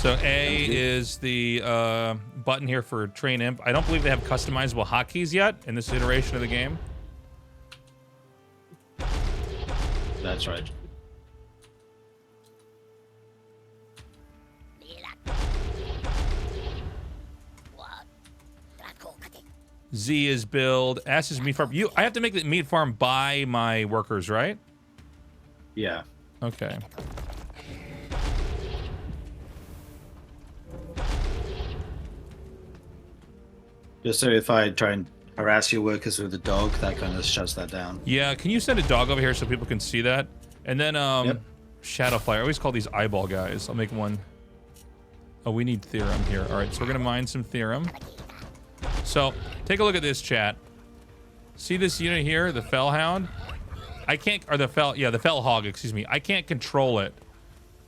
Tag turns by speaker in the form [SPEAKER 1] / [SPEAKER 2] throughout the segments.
[SPEAKER 1] So A is the button here for train imp. I don't believe they have customizable hotkeys yet in this iteration of the game.
[SPEAKER 2] That's right.
[SPEAKER 1] Z is build. S is meat farm. I have to make the meat farm by my workers, right?
[SPEAKER 2] Yeah.
[SPEAKER 1] Okay.
[SPEAKER 2] Just so if I try and harass your workers with a dog, that kind of shuts that down.
[SPEAKER 1] Yeah, can you send a dog over here so people can see that? And then
[SPEAKER 2] Yep.
[SPEAKER 1] Shadowfly. I always call these eyeball guys. I'll make one. Oh, we need theorem here. All right, so we're gonna mine some theorem. So take a look at this, chat. See this unit here, the Fellhound? I can't, or the Fellhog, excuse me. I can't control it,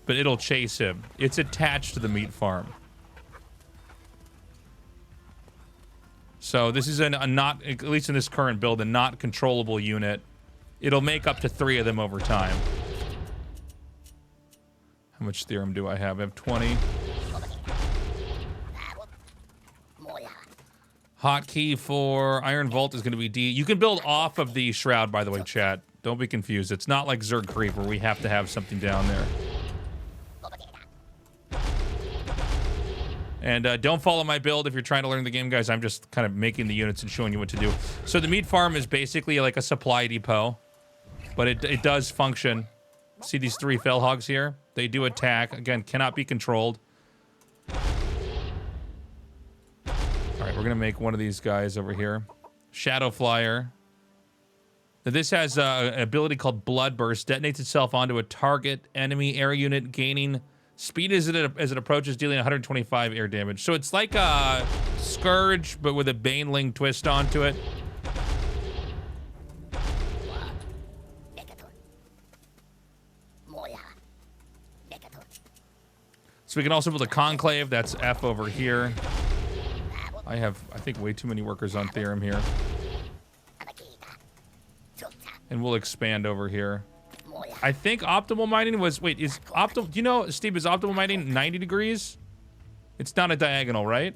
[SPEAKER 1] but it'll chase him. It's attached to the meat farm. So this is a not, at least in this current build, a not controllable unit. It'll make up to 3 of them over time. How much theorem do I have? I have 20. Hotkey for Iron Vault is going to be D. You can build off of the Shroud, by the way, chat. Don't be confused. It's not like Zerg Creep where we have to have something down there. And don't follow my build if you're trying to learn the game, guys. I'm just kind of making the units and showing you what to do. So the meat farm is basically like a supply depot, but it does function. See these 3 Fellhogs here? They do attack. Again, cannot be controlled. All right, we're going to make one of these guys over here. Shadow Flyer. Now, this has an ability called Blood Burst. Detonates itself onto a target enemy air unit, gaining speed as it approaches, dealing 125 air damage. So it's like a Scourge, but with a Baneling twist onto it. So we can also build a Conclave. That's F over here. I have, I think, way too many workers on theorem here. And we'll expand over here. I think optimal mining was, wait, is optimal, do you know, Steve, is optimal mining 90 degrees? It's not a diagonal, right?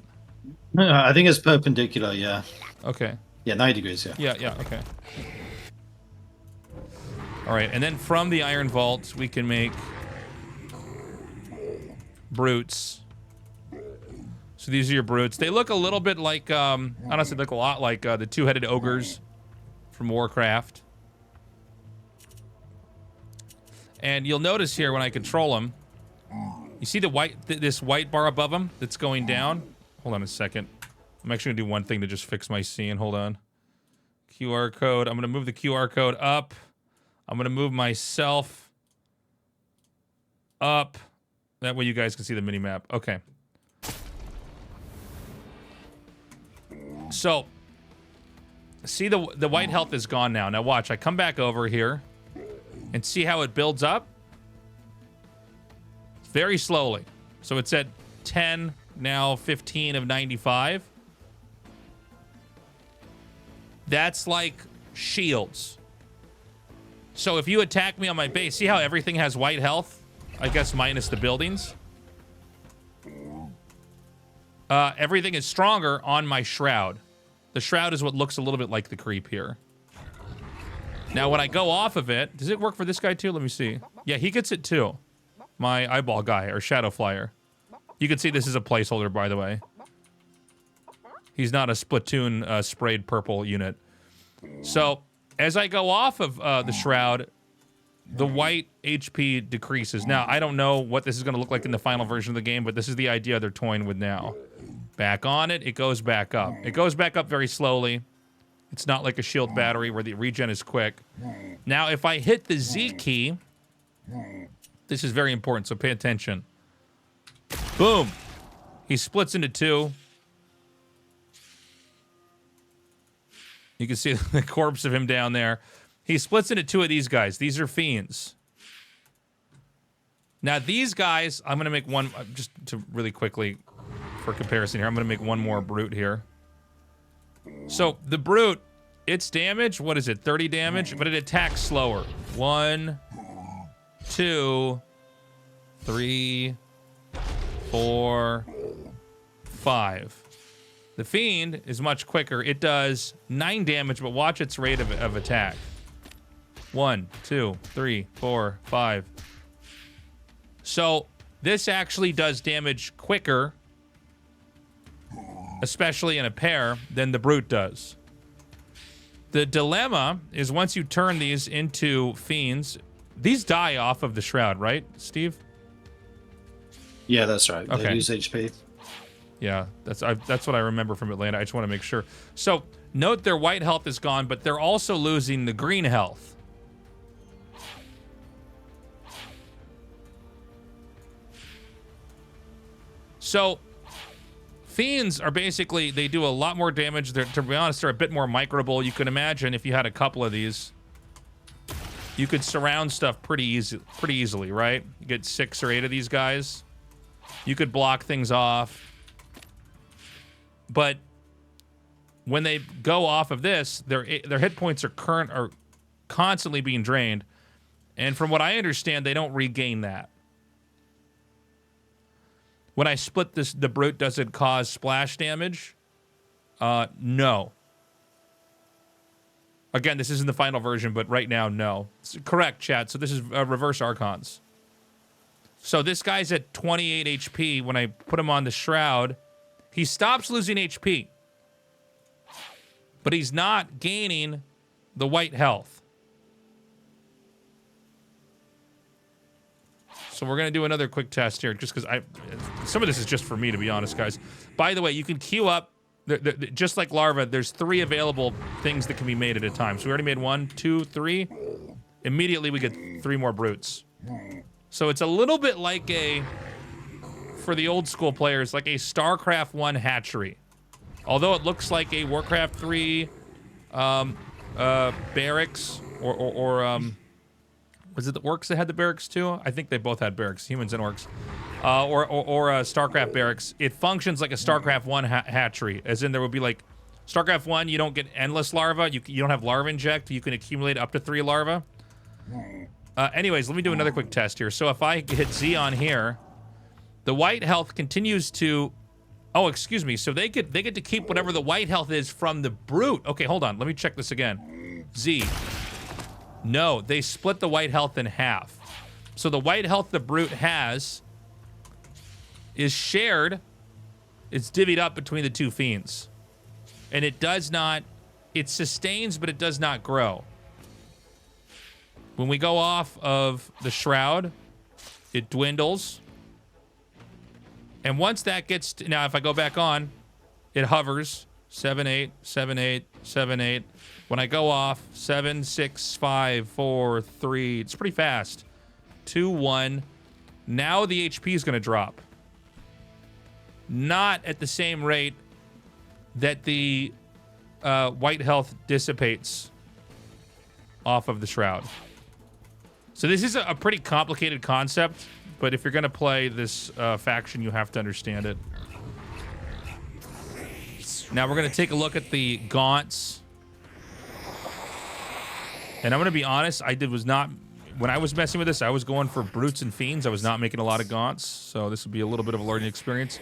[SPEAKER 2] I think it's perpendicular, yeah.
[SPEAKER 1] Okay.
[SPEAKER 2] Yeah, 90 degrees, yeah.
[SPEAKER 1] Yeah, okay. All right, and then from the Iron Vault, we can make brutes. So these are your brutes. They look a little bit like, honestly, they look a lot like the 2-headed ogres from Warcraft. And you'll notice here when I control them, you see the white, this white bar above them that's going down? Hold on a second. I'm actually gonna do one thing to just fix my scene. Hold on. QR code. I'm gonna move the QR code up. I'm gonna move myself up. That way you guys can see the mini map. Okay. So, see the white health is gone now. Now watch, I come back over here and see how it builds up? Very slowly. So it's at 10, now 15 of 95. That's like shields. So if you attack me on my base, see how everything has white health? I guess minus the buildings. Everything is stronger on my Shroud. The Shroud is what looks a little bit like the creep here. Now, when I go off of it, does it work for this guy too? Let me see. Yeah, he gets it too. My eyeball guy, or Shadow Flyer. You can see this is a placeholder, by the way. He's not a Splatoon sprayed purple unit. So, as I go off of the Shroud, the white HP decreases. Now, I don't know what this is going to look like in the final version of the game, but this is the idea they're toying with now. Back on it, it goes back up. It goes back up very slowly. It's not like a shield battery where the regen is quick. Now, if I hit the Z key, this is very important, so pay attention. Boom. He splits into 2. You can see the corpse of him down there. He splits into 2 of these guys. These are fiends. Now, these guys, I'm going to make one, just to really quickly, for comparison here, I'm going to make one more brute here. So, the brute, its damage, what is it, 30 damage? But it attacks slower. 1, 2, 3, 4, 5. The Fiend is much quicker. It does 9 damage, but watch its rate of attack. 1, 2, 3, 4, 5. So this actually does damage quicker, especially in a pair, than the Brute does. The dilemma is once you turn these into Fiends, these die off of the Shroud, right, Steve?
[SPEAKER 2] Yeah, that's right.
[SPEAKER 1] Okay.
[SPEAKER 2] They lose HP.
[SPEAKER 1] Yeah, that's what I remember from Atlanta. I just want to make sure. So note their white health is gone, but they're also losing the green health. So Fiends are basically, they do a lot more damage. They're, to be honest, they're a bit more microable. You can imagine if you had a couple of these, you could surround stuff pretty easily, right? You get 6 or 8 of these guys. You could block things off. But when they go off of this, their hit points are constantly being drained. And from what I understand, they don't regain that. When I split this, the Brute, does it cause splash damage? No. Again, this isn't the final version, but right now, no. It's correct, chat. So this is reverse Archons. So this guy's at 28 HP. When I put him on the Shroud, he stops losing HP. But he's not gaining the white health. So we're going to do another quick test here, just because some of this is just for me, to be honest, guys. By the way, you can queue up, just like Larva, there's 3 available things that can be made at a time. So we already made 1, 2, 3. Immediately we get 3 more Brutes. So it's a little bit like for the old school players, like a StarCraft 1 hatchery. Although it looks like a Warcraft 3 barracks, or was it the orcs that had the barracks too? I think they both had barracks, humans and orcs. Or a StarCraft barracks. It functions like a StarCraft 1 hatchery, as in there would be like, StarCraft 1, you don't get endless larvae. You don't have larva inject. You can accumulate up to 3 larvae. Anyways, let me do another quick test here. So if I hit Z on here, the white health continues to... Oh, excuse me. So they get to keep whatever the white health is from the Brute. Okay, hold on. Let me check this again. Z. No, they split the white health in half. So the white health the Brute has is shared. It's divvied up between the 2 Fiends. And it does not... It sustains, but it does not grow. When we go off of the Shroud, it dwindles. And once that gets... Now, if I go back on, it hovers. 7, 8, 7, 8, 7, 8. When I go off, 7, 6, 5, 4, 3. It's pretty fast. 2, 1. Now the HP is going to drop. Not at the same rate that the white health dissipates off of the Shroud. So this is a pretty complicated concept, but if you're going to play this faction, you have to understand it. Now we're going to take a look at the gaunts. And I'm going to be honest, when I was messing with this, I was going for Brutes and Fiends. I was not making a lot of gaunts, so this would be a little bit of a learning experience.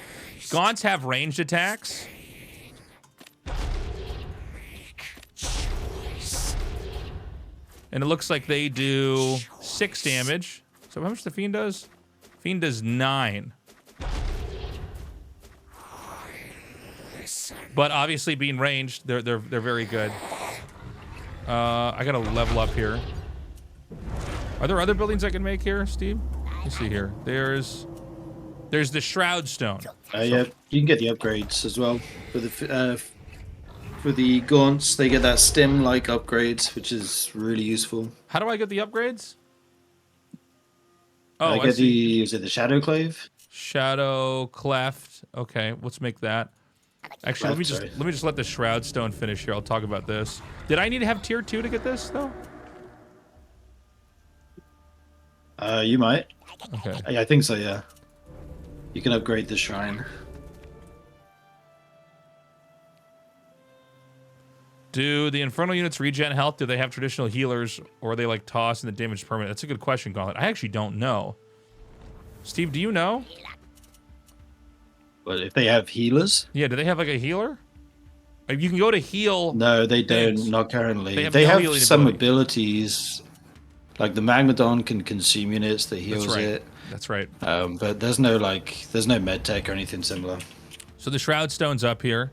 [SPEAKER 1] Gaunts have ranged attacks. And it looks like they do 6 damage. So how much the Fiend does? Fiend does 9. But obviously being ranged, they're very good. I gotta level up here. Are there other buildings I can make here, Steve? Let's see here. There's the Shroud Stone.
[SPEAKER 2] Yeah, you can get the upgrades as well for the gaunts. They get that stim-like upgrades, which is really useful.
[SPEAKER 1] How do I get the upgrades? Oh,
[SPEAKER 2] I get is it the Shadow Clave?
[SPEAKER 1] Shadow Cleft. Okay, let's make that. Actually, let me just let the Shroud Stone finish here. I'll talk about this. Did I need to have tier 2 to get this though?
[SPEAKER 2] You might.
[SPEAKER 1] Okay.
[SPEAKER 2] Yeah, I think so. Yeah. You can upgrade the shrine.
[SPEAKER 1] Do the Infernal units regen health? Do they have traditional healers, or are they like toss and the damage permanent? That's a good question, Gauntlet. I actually don't know. Steve, do you know?
[SPEAKER 2] But if they have healers,
[SPEAKER 1] Yeah, do they have like a healer? You can go to heal.
[SPEAKER 2] no, they don't.
[SPEAKER 1] things.
[SPEAKER 2] Not currently.
[SPEAKER 1] They have
[SPEAKER 2] They
[SPEAKER 1] no
[SPEAKER 2] have
[SPEAKER 1] healing
[SPEAKER 2] some
[SPEAKER 1] ability.
[SPEAKER 2] abilities, like the Magmadon can consume units that
[SPEAKER 1] That's
[SPEAKER 2] heals
[SPEAKER 1] right.
[SPEAKER 2] it.
[SPEAKER 1] That's right.
[SPEAKER 2] But there's no med tech or anything similar.
[SPEAKER 1] So the Shroud Stone's up here.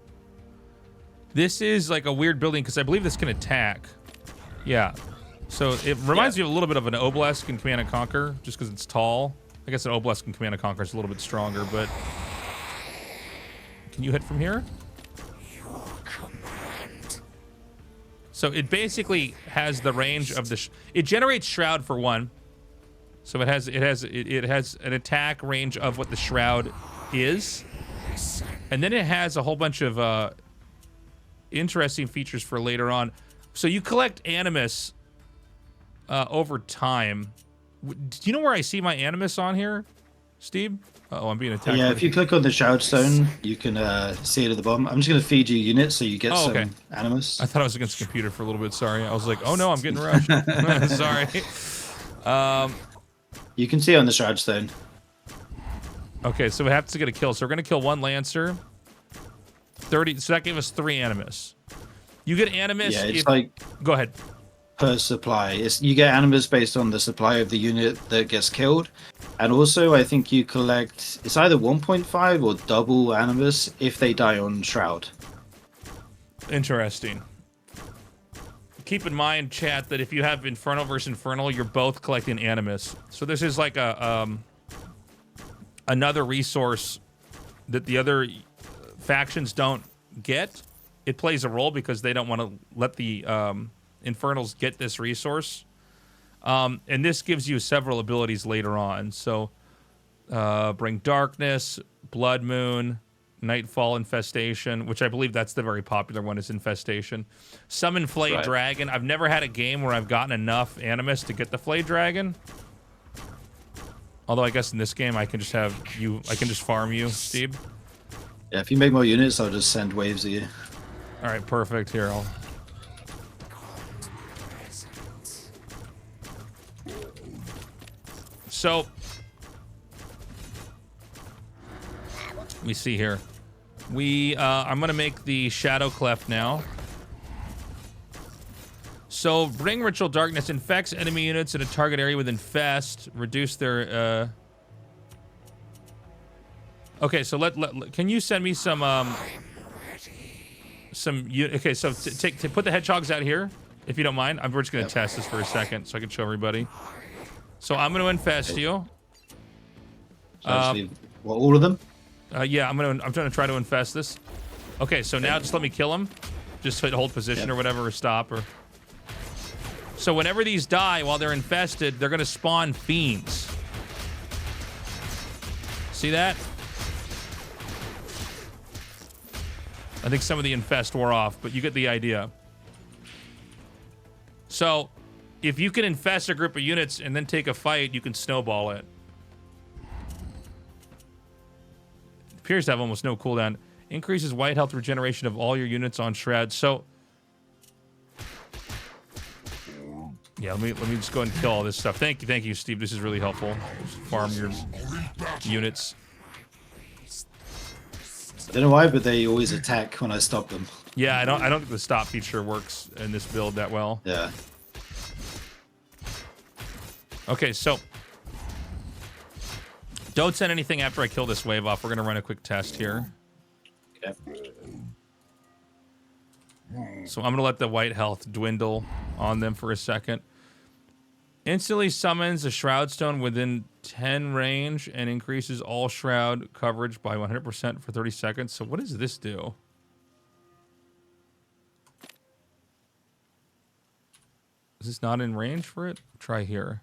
[SPEAKER 1] This is like a weird building because I believe this can attack. Yeah. So it reminds me a little bit of an Obelisk in Command & Conquer, just because it's tall. I guess an Obelisk in Command & Conquer is a little bit stronger, but... Can you hit from here? So it basically has the range of the... It generates Shroud for one. So it has an attack range of what the Shroud is. And then it has a whole bunch of interesting features for later on. So you collect Animus over time. Do you know where I see my Animus on here, Steve? Uh-oh, I'm being attacked.
[SPEAKER 2] Yeah, if you click on the Shroud Stone, you can see it at the bottom. I'm just going to feed you units so you get some Animus.
[SPEAKER 1] I thought I was against the computer for a little bit. Sorry. I was like, oh no, I'm getting rushed. Sorry.
[SPEAKER 2] You can see on the Shroud Stone.
[SPEAKER 1] Okay, so we have to get a kill. So we're going to kill one Lancer. 30. So that gave us 3 Animus. You get Animus.
[SPEAKER 2] Yeah, it's like...
[SPEAKER 1] Go ahead.
[SPEAKER 2] Per supply. You get Animus based on the supply of the unit that gets killed. And also, I think you collect... It's either 1.5 or double Animus if they die on Shroud.
[SPEAKER 1] Interesting. Keep in mind, chat, that if you have Infernal versus Infernal, you're both collecting Animus. So this is like a another resource that the other factions don't get. It plays a role because they don't want to let the Infernals get this resource. And this gives you several abilities later on. So bring Darkness, Blood Moon, Nightfall Infestation, which I believe that's the very popular one, is Infestation. Summon Flay Dragon. I've never had a game where I've gotten enough Animus to get the Flay Dragon. Although I guess in this game I can just have you, I can just farm you, Steve.
[SPEAKER 2] Yeah, if you make more units, I'll just send waves at you.
[SPEAKER 1] All right, perfect. Here, I'll... So, let me see here. I'm gonna make the Shadow Cleft now. So, bring Ritual Darkness, infects enemy units in a target area with infest, reduce their, Okay, so can you send me some, okay, so put the hedgehogs out here, if you don't mind. We're just gonna test this for a second so I can show everybody. So I'm gonna infest you.
[SPEAKER 2] So actually, all of them?
[SPEAKER 1] Yeah, I'm gonna try to infest this. Okay, so now just let me kill him. Just hit hold position or whatever, or stop, or... So whenever these die while they're infested, they're gonna spawn fiends. See that? I think some of the infest wore off, but you get the idea. So, if you can infest a group of units and then take a fight, you can snowball it. It appears to have almost no cooldown. Increases white health regeneration of all your units on Shroud. So, yeah, let me just go ahead and kill all this stuff. Thank you, Steve. This is really helpful. Just farm your units.
[SPEAKER 2] I don't know why, but they always attack when I stop them.
[SPEAKER 1] Yeah, I don't think the stop feature works in this build that well.
[SPEAKER 2] Yeah.
[SPEAKER 1] Okay, so don't send anything after I kill this wave off. We're gonna run a quick test here.
[SPEAKER 2] Okay.
[SPEAKER 1] So I'm gonna let the white health dwindle on them for a second. Instantly summons a Shroud Stone within 10 range and increases all Shroud coverage by 100% for 30 seconds. So what does this do? Is this not in range for it? Try here.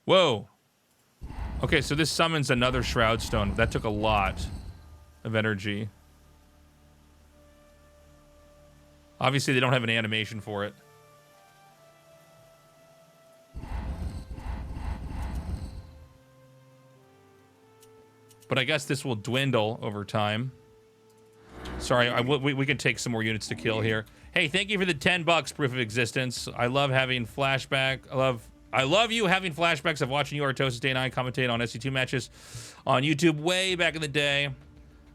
[SPEAKER 1] Whoa. Okay, so this summons another Shroud Stone. That took a lot of energy. Obviously, they don't have an animation for it. But I guess this will dwindle over time. Sorry, we can take some more units to kill here. Hey, thank you for the $10, Proof of Existence. I love having flashback. I love I love you having flashbacks of watching you, Artosis Day 9, commentate on SC2 matches on YouTube way back in the day.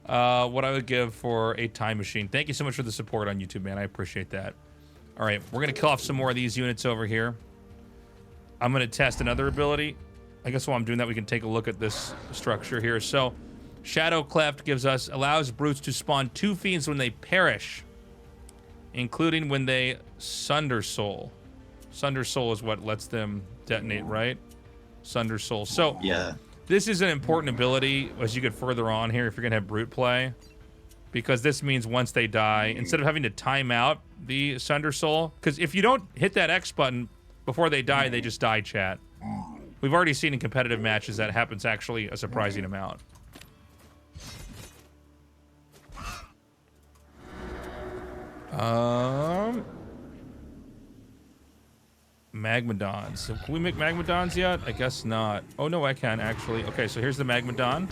[SPEAKER 1] What I would give for a time machine. Thank you so much for the support on YouTube, man. I appreciate that. All right, we're going to kill off some more of these units over here. I'm going to test another ability. I guess while I'm doing that, we can take a look at this structure here. So, Shadow Cleft allows brutes to spawn 2 fiends when they perish, including when they Sunder Soul. Sunder Soul is what lets them detonate, right? Sunder Soul. So,
[SPEAKER 2] Yeah.
[SPEAKER 1] this is an important ability as you get further on here if you're going to have brute play. Because this means once they die, instead of having to time out the Sunder Soul, because if you don't hit that X button before they die, they just die, chat. We've already seen in competitive matches that happens actually a surprising amount. Magmadons. So can we make Magmadons yet? I guess not. Oh, no, I can, actually. Okay, so here's the Magmadon.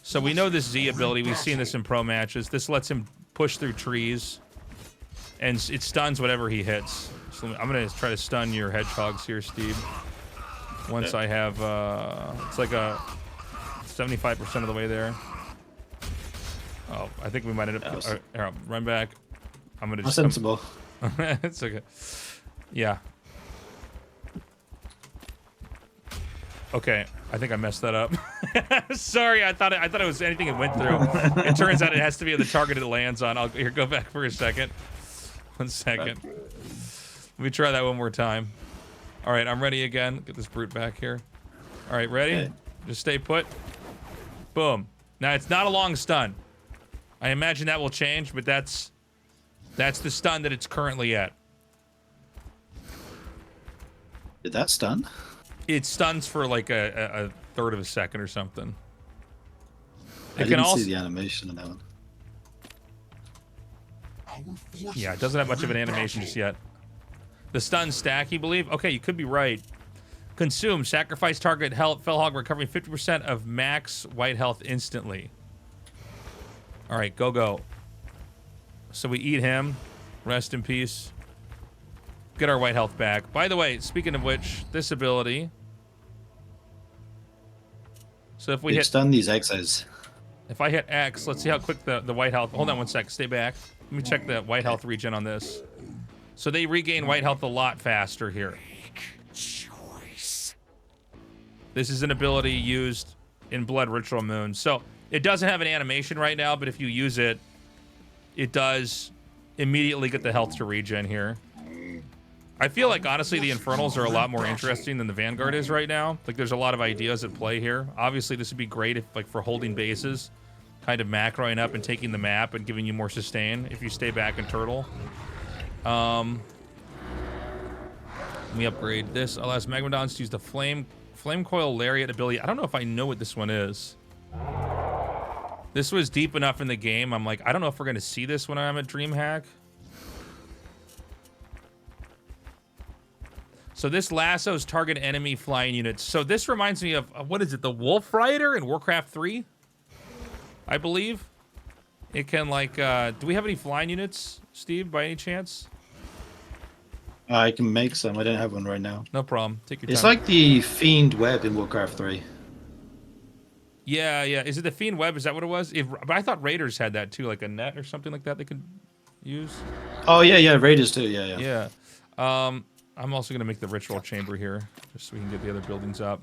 [SPEAKER 1] So we know this Z ability. We've seen this in pro matches. This lets him push through trees, and it stuns whatever he hits. So I'm going to try to stun your hedgehogs here, Steve. Once I have... it's like a 75% of the way there. Oh, I think we might end up... Here, run back. I'm going to just...
[SPEAKER 2] Sensible.
[SPEAKER 1] It's okay. Yeah. Okay, I think I messed that up. Sorry, I thought it was anything it went through. It turns out it has to be the target it lands on. Here, go back for a second. 1 second. Let me try that one more time. All right, I'm ready again. Get this brute back here. All right, ready?
[SPEAKER 2] Okay.
[SPEAKER 1] Just stay put. Boom. Now, it's not a long stun. I imagine that will change, but that's the stun that it's currently at.
[SPEAKER 2] Did that stun?
[SPEAKER 1] It stuns for like a third of a second or something.
[SPEAKER 2] I didn't see the animation on that one.
[SPEAKER 1] Yeah, it doesn't have much of an animation just yet. The stun stack, you believe? Okay, you could be right. Consume. Sacrifice target health. Fellhog recovering 50% of max white health instantly. All right, go. So we eat him. Rest in peace. Get our white health back. By the way, speaking of which, this ability... So if we hit...
[SPEAKER 2] stun these X's.
[SPEAKER 1] If I hit X, let's see how quick the white health... Hold on 1 sec. Stay back. Let me check the white health regen on this. So they regain white health a lot faster here. This is an ability used in Blood Ritual Moon. So it doesn't have an animation right now, but if you use it, it does immediately get the health to regen here. I feel like, honestly, the Infernals are a lot more interesting than the Vanguard is right now. Like, there's a lot of ideas at play here. Obviously, this would be great if, like, for holding bases, kind of macroing up and taking the map and giving you more sustain if you stay back and turtle. Let me upgrade this. Allows Magmadons to use the Flame Coil Lariat ability. I don't know if I know what this one is. This was deep enough in the game. I'm like, I don't know if we're going to see this when I'm at DreamHack. So this lassos target enemy flying units. So this reminds me of, what is it, the Wolf Rider in Warcraft 3? I believe. It can, like, do we have any flying units, Steve, by any chance?
[SPEAKER 2] I can make some. I don't have one right now.
[SPEAKER 1] No problem. Take your time.
[SPEAKER 2] It's like the Fiend Web in Warcraft 3.
[SPEAKER 1] Yeah. Is it the Fiend Web? Is that what it was? But I thought Raiders had that too, like a net or something like that they could use.
[SPEAKER 2] Oh, yeah, Raiders too, yeah.
[SPEAKER 1] Yeah. I'm also going to make the Ritual Chamber here, just so we can get the other buildings up.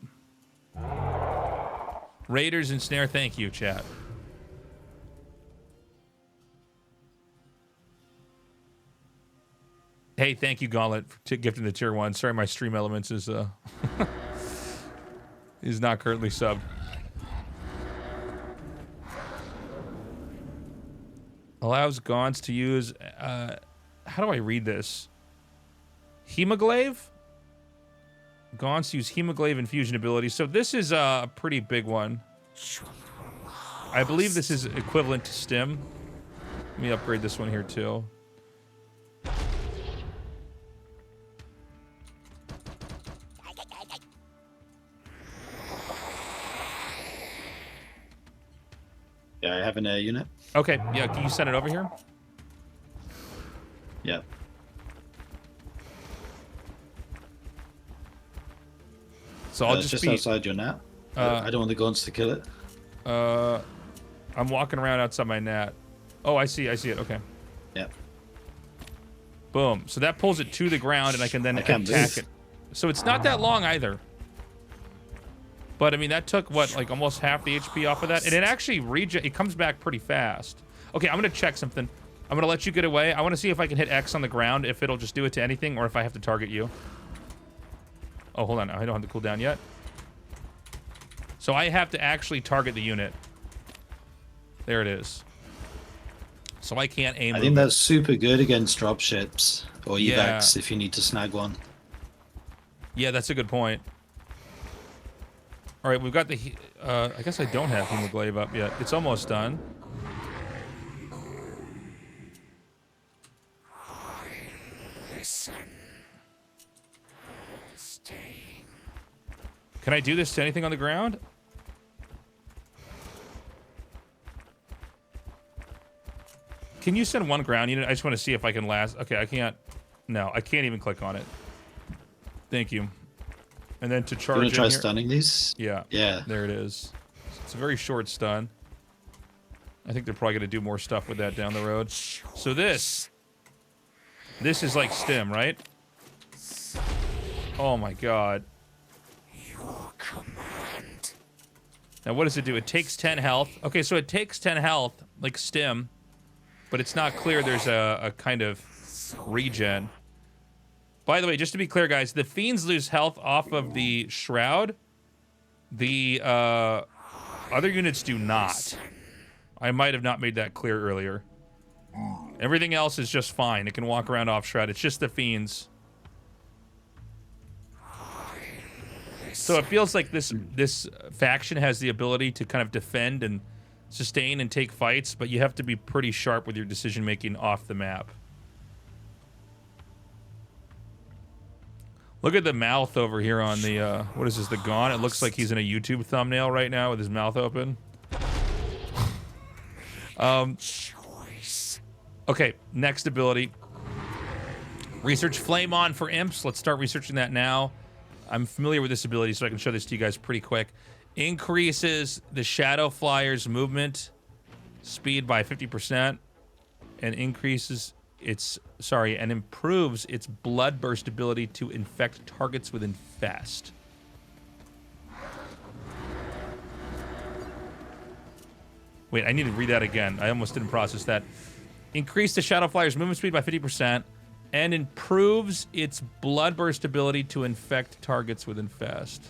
[SPEAKER 1] Raiders and Snare, thank you, chat. Hey, thank you, Gauntlet, for gifting the tier 1. Sorry, my stream elements is is not currently subbed. Allows Gaunts to use... how do I read this? Hemoglaive? Gaunts use Hemoglaive infusion ability. So this is a pretty big one. I believe this is equivalent to Stim. Let me upgrade this one here too.
[SPEAKER 2] Yeah, I have an air unit.
[SPEAKER 1] Okay, yeah, can you send it over here?
[SPEAKER 2] Yeah.
[SPEAKER 1] So I'll
[SPEAKER 2] just
[SPEAKER 1] be
[SPEAKER 2] outside your net. I don't want the guns to kill it.
[SPEAKER 1] I'm walking around outside my net. Oh, I see it. Okay.
[SPEAKER 2] Yeah.
[SPEAKER 1] Boom. So that pulls it to the ground, and I can then attack it. So it's not that long either. But I mean, that took what, like almost half the HP off of that, and it actually it comes back pretty fast. Okay, I'm gonna check something. I'm gonna let you get away. I want to see if I can hit X on the ground, if it'll just do it to anything, or if I have to target you. Oh, hold on. I don't have the cooldown yet. So I have to actually target the unit. There it is. So I can't aim.
[SPEAKER 2] I think that's super good against dropships or evacs if you need to snag one.
[SPEAKER 1] Yeah, that's a good point. All right, we've got the... I guess I don't have Hemoglaive up yet. It's almost done. Can I do this to anything on the ground? Can you send one ground unit? I just want to see if I can last. Okay, I can't. No, I can't even click on it. Thank you. And then to charge.
[SPEAKER 2] You want to try stunning these?
[SPEAKER 1] Yeah.
[SPEAKER 2] Yeah.
[SPEAKER 1] There it is. It's a very short stun. I think they're probably going to do more stuff with that down the road. So this is like stim, right? Oh my god. Your command. Now what does it do? It takes 10 health. Okay, so it takes 10 health, like stim, but it's not clear there's a kind of regen. By the way, just to be clear, guys, the fiends lose health off of the shroud. The other units do not. I might have not made that clear earlier. Everything else is just fine. It can walk around off shroud. It's just the fiends. So it feels like this faction has the ability to kind of defend and sustain and take fights, but you have to be pretty sharp with your decision making off the map. Look at the mouth over here on the, what is this, the Gaunt? It looks like he's in a YouTube thumbnail right now with his mouth open. Okay, next ability. Research Flame On for imps. Let's start researching that now. I'm familiar with this ability, so I can show this to you guys pretty quick. Increases the Shadow Flyer's movement speed by 50% and increases its, and improves its blood burst ability to infect targets with infest. Wait, I need to read that again. I almost didn't process that. Increase the Shadow Flyer's movement speed by 50% and improves its blood burst ability to infect targets with infest.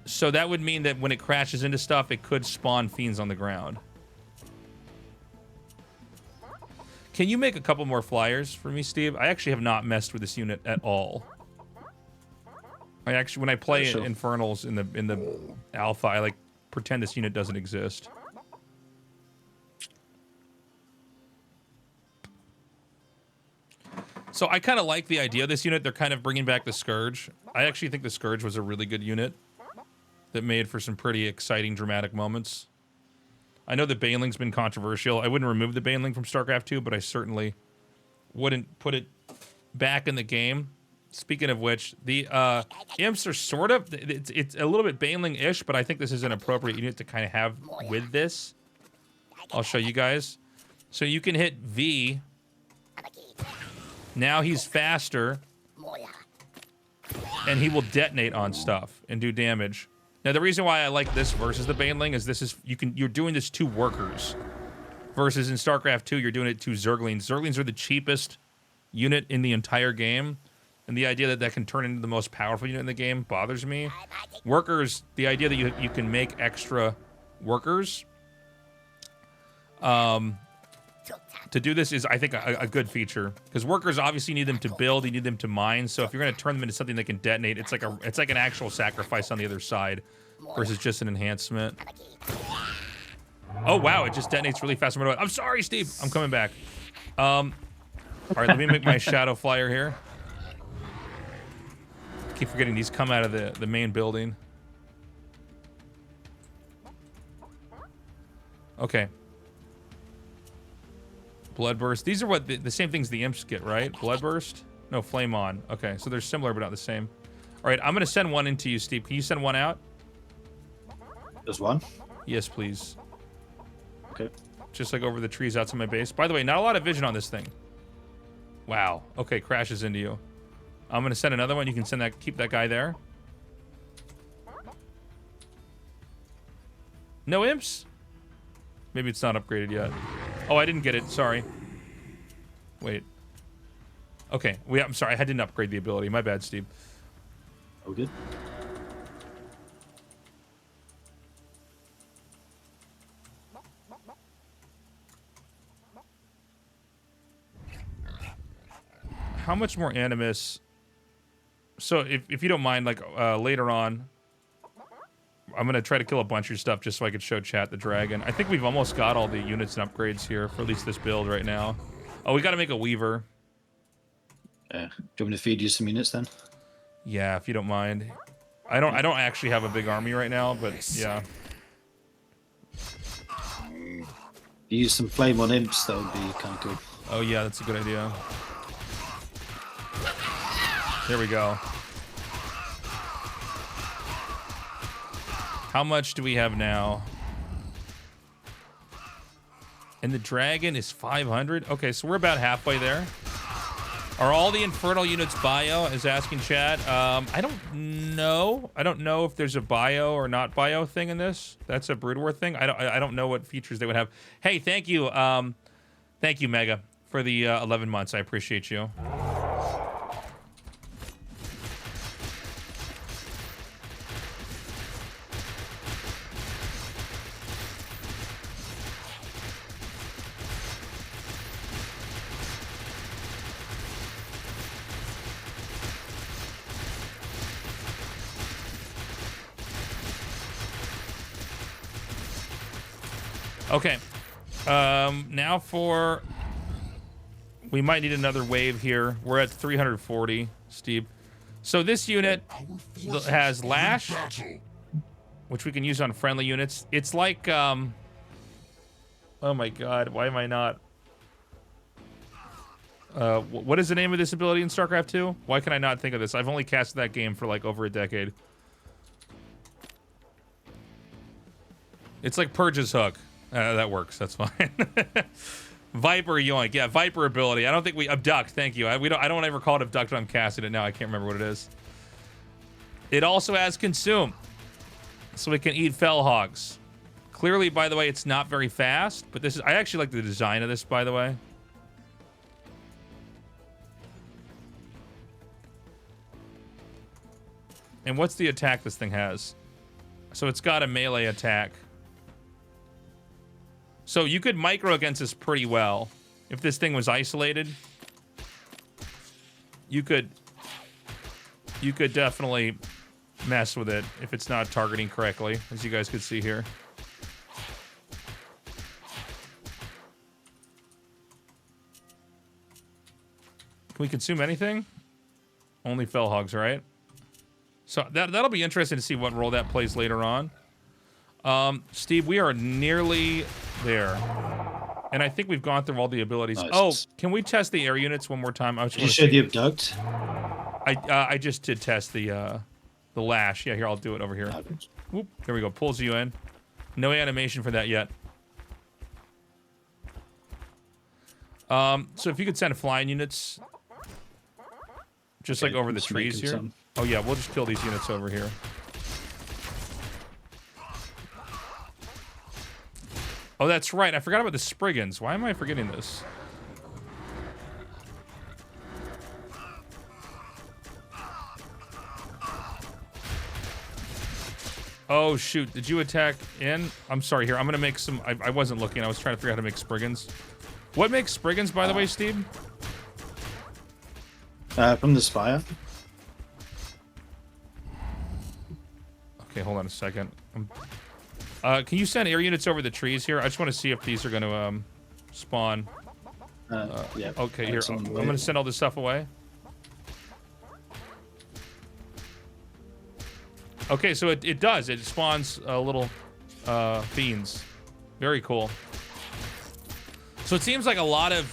[SPEAKER 1] So that would mean that when it crashes into stuff, it could spawn fiends on the ground. Can you make a couple more flyers for me, Steve? I actually have not messed with this unit at all. I actually, when I play Infernals in the alpha, I like pretend this unit doesn't exist. So I kind of like the idea of this unit. They're kind of bringing back the Scourge. I actually think the Scourge was a really good unit that made for some pretty exciting, dramatic moments. I know the Baneling's been controversial. I wouldn't remove the Baneling from StarCraft 2, but I certainly wouldn't put it back in the game. Speaking of which, the imps are sort of... It's a little bit Baneling-ish, but I think this is an appropriate unit to kind of have with this. I'll show you guys. So you can hit V. Now he's faster. And he will detonate on stuff and do damage. Now, the reason why I like this versus the Baneling is you're doing this to workers. Versus in StarCraft 2, you're doing it to Zerglings. Zerglings are the cheapest unit in the entire game. And the idea that that can turn into the most powerful unit in the game bothers me. Workers, the idea that you can make extra workers to do this is, I think, a good feature. Because workers obviously need them to build, you need them to mine. So if you're going to turn them into something that can detonate, it's like an actual sacrifice on the other side versus just an enhancement. Oh wow, it just detonates really fast. I'm sorry, Steve. I'm coming back. All right, let me make my Shadow Flyer here. I keep forgetting these come out of the main building. Okay. Blood Burst. These are what the same things the imps get, right? Blood Burst? No, Flame On. Okay, so they're similar but not the same. All right, I'm gonna send one into you, Steve. Can you send one out?
[SPEAKER 2] There's one.
[SPEAKER 1] Yes, please.
[SPEAKER 2] Okay.
[SPEAKER 1] Just like over the trees outside my base. By the way, not a lot of vision on this thing. Wow. Okay, crashes into you. I'm gonna send another one. You can send that. Keep that guy there. No imps? Maybe it's not upgraded yet. Oh, I didn't get it. Sorry. Wait. Okay. I'm sorry. I didn't upgrade the ability. My bad, Steve.
[SPEAKER 2] Oh, good.
[SPEAKER 1] How much more animus? So if you don't mind, like later on, I'm gonna try to kill a bunch of your stuff just so I could show chat the dragon. I think we've almost got all the units and upgrades here for at least this build right now. Oh, we got to make a weaver.
[SPEAKER 2] Do you want me to feed you some units then?
[SPEAKER 1] Yeah, if you don't mind. I don't actually have a big army right now, but yeah.
[SPEAKER 2] You use some flame on imps, that would be kind of cool.
[SPEAKER 1] Oh yeah, that's a good idea. There we go. How much do we have now? And the dragon is 500. Okay, so we're about halfway there. Are all the infernal units bio? Is asking chat. I don't know. I don't know if there's a bio or not bio thing in this. That's a Brood War thing. I don't know what features they would have. Hey, thank you, Mega, for the 11 months. I appreciate you. Okay, now for, we might need another wave here. We're at 340, Steve. So this unit has Lash, which we can use on friendly units. It's like, oh my god, why am I not? What is the name of this ability in StarCraft 2? Why can I not think of this? I've only casted that game for like over a decade. It's like Purge's Hook. That works. That's fine. Viper yoink. Yeah, Viper ability. I don't think we abduct. Thank you. I don't ever call it abduct when I'm casting it now. I can't remember what it is. It also has consume, so we can eat fell hogs. Clearly, by the way, it's not very fast, but this is. I actually like the design of this, by the way. And what's the attack this thing has? So it's got a melee attack. So you could micro against this pretty well. If this thing was isolated, you could definitely mess with it if it's not targeting correctly, as you guys could see here. Can we consume anything? Only fell hogs, right? So that'll be interesting to see what role that plays later on. Steve, we are nearly there. And I think we've gone through all the abilities. Nice. Oh, can we test the air units one more time?
[SPEAKER 2] Did you show the abduct?
[SPEAKER 1] I just did test the lash. Yeah, here, I'll do it over here. Whoop, there we go. Pulls you in. No animation for that yet. So if you could send flying units, just okay, like over the trees here. Some. Oh yeah, we'll just kill these units over here. Oh, that's right. I forgot about the Spriggans. Why am I forgetting this? Oh, shoot. Did you attack in? I'm sorry. Here, I'm going to make some... I wasn't looking. I was trying to figure out how to make Spriggans. What makes Spriggans, by the way, Steve?
[SPEAKER 2] From the Spire.
[SPEAKER 1] Okay, hold on a second. Can you send air units over the trees here? I just want to see if these are going to spawn.
[SPEAKER 2] Yeah.
[SPEAKER 1] Okay, here. I'm going to send all this stuff away. Okay, so it does. It spawns little fiends. Very cool. So it seems like a lot of...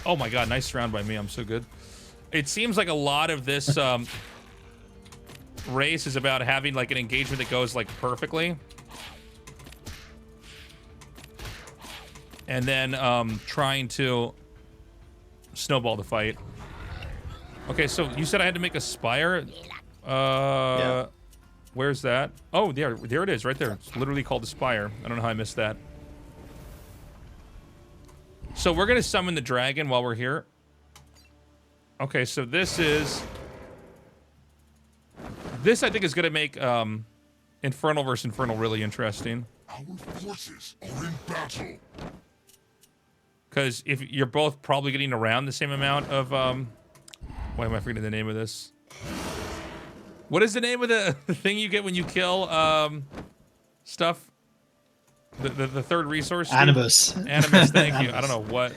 [SPEAKER 1] Oh my god, nice round by me. I'm so good. It seems like a lot of this... race is about having like an engagement that goes like perfectly. And then trying to snowball the fight. Okay, so you said I had to make a spire?
[SPEAKER 2] Yeah.
[SPEAKER 1] Where's that? Oh, there it is, right there. It's literally called a spire. I don't know how I missed that. So we're gonna summon the dragon while we're here. Okay, so this I think is gonna make Infernal versus Infernal really interesting.
[SPEAKER 3] Our forces are in battle.
[SPEAKER 1] Because if you're both probably getting around the same amount of why am I forgetting the name of this? What is the name of the thing you get when you kill stuff? The third resource? Steve?
[SPEAKER 2] Animus.
[SPEAKER 1] Animus, thank you. I don't know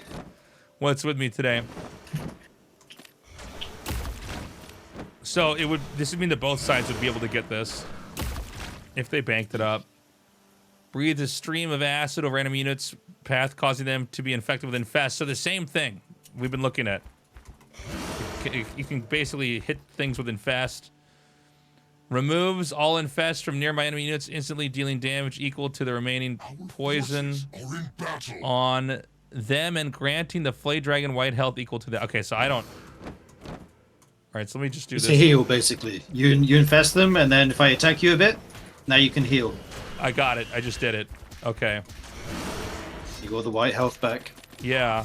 [SPEAKER 1] what's with me today. So this would mean that both sides would be able to get this if they banked it up. Breathe a stream of acid over enemy units' path, causing them to be infected with infest. So the same thing we've been looking at. You can basically hit things with infest. Removes all infest from nearby enemy units, instantly dealing damage equal to the remaining poison on them and granting the Flay Dragon white health equal to that. Okay, so I don't... Alright, so let me just do this.
[SPEAKER 2] It's a heal, basically. You infest them, and then if I attack you a bit, now you can heal.
[SPEAKER 1] I got it. I just did it. Okay.
[SPEAKER 2] You got the white health back.
[SPEAKER 1] Yeah.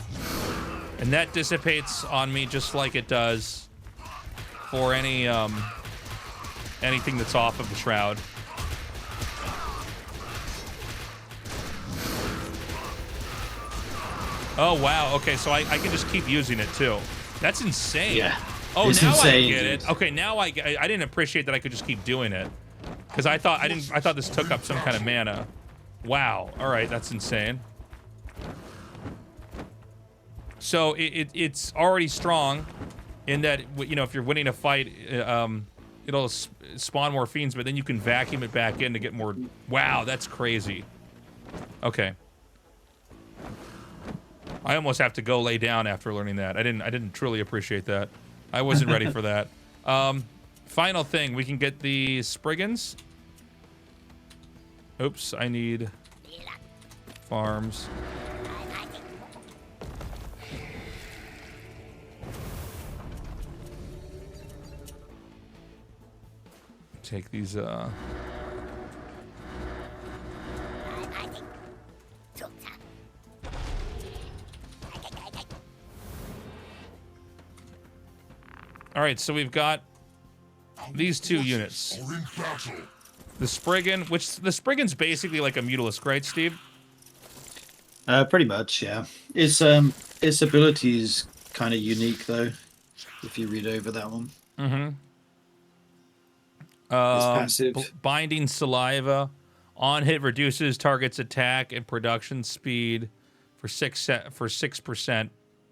[SPEAKER 1] And that dissipates on me just like it does for any anything that's off of the shroud. Oh wow, okay, so I can just keep using it too. That's insane.
[SPEAKER 2] Yeah.
[SPEAKER 1] Oh,
[SPEAKER 2] it's
[SPEAKER 1] now
[SPEAKER 2] insane,
[SPEAKER 1] I get
[SPEAKER 2] dude.
[SPEAKER 1] it. Okay, now I didn't appreciate that I could just keep doing it. Because I thought this took up some kind of mana. Wow. Alright, that's insane. So it's already strong in that, you know, if you're winning a fight, it'll spawn more fiends, but then you can vacuum it back in to get more. Wow, that's crazy. Okay. I almost have to go lay down after learning that. I didn't truly appreciate that. I wasn't ready for that. Final thing, we can get the Spriggans. Oops, I need farms. Take these, Alright, so we've got these two units. The Spriggan, which the Spriggan's basically like a Mutalisk, right, Steve?
[SPEAKER 2] Pretty much, yeah. Its ability is kind of unique, though, if you read over that one.
[SPEAKER 1] Mm-hmm.
[SPEAKER 2] Passive.
[SPEAKER 1] Binding Saliva. On hit reduces target's attack and production speed for 6%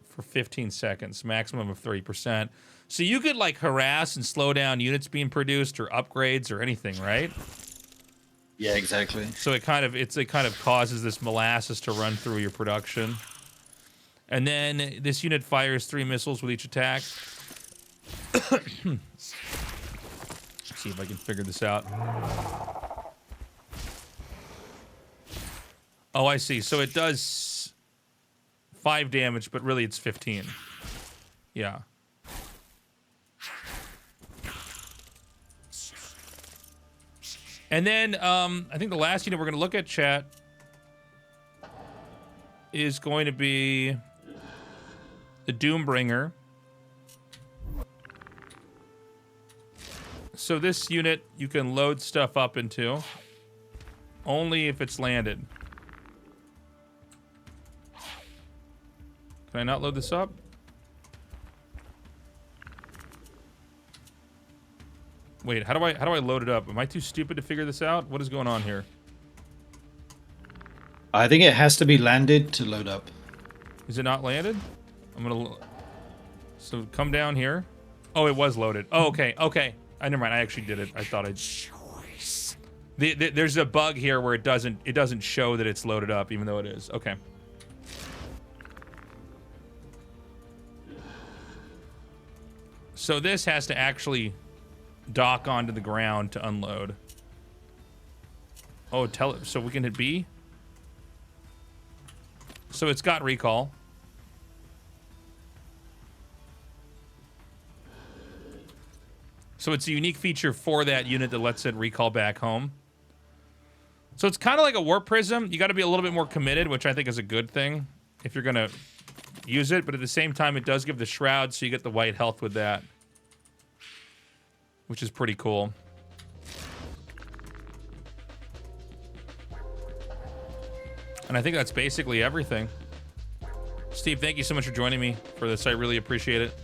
[SPEAKER 1] for 15 seconds, maximum of 30%. So you could like harass and slow down units being produced or upgrades or anything, right?
[SPEAKER 2] Yeah, exactly.
[SPEAKER 1] So it kind of causes this molasses to run through your production. And then this unit fires 3 missiles with each attack. See if I can figure this out. Oh, I see. So it does 5 damage, but really it's 15. Yeah. And then I think the last unit we're going to look at, chat, is going to be the Doombringer. So this unit you can load stuff up into only if it's landed. Can I not load this up? Wait, how do I load it up? Am I too stupid to figure this out? What is going on here?
[SPEAKER 2] I think it has to be landed to load up.
[SPEAKER 1] Is it not landed? I'm gonna. So come down here. Oh, it was loaded. Oh, okay, okay. Never mind. I actually did it. I thought I'd. There's a bug here where it doesn't show that it's loaded up, even though it is. Okay. So this has to actually dock onto the ground to unload. Oh, so we can hit B? So it's got recall. So it's a unique feature for that unit that lets it recall back home. So it's kind of like a warp prism. You got to be a little bit more committed, which I think is a good thing if you're going to use it. But at the same time, it does give the shroud, so you get the white health with that, which is pretty cool. And I think that's basically everything. Steve, thank you so much for joining me for this. I really appreciate it.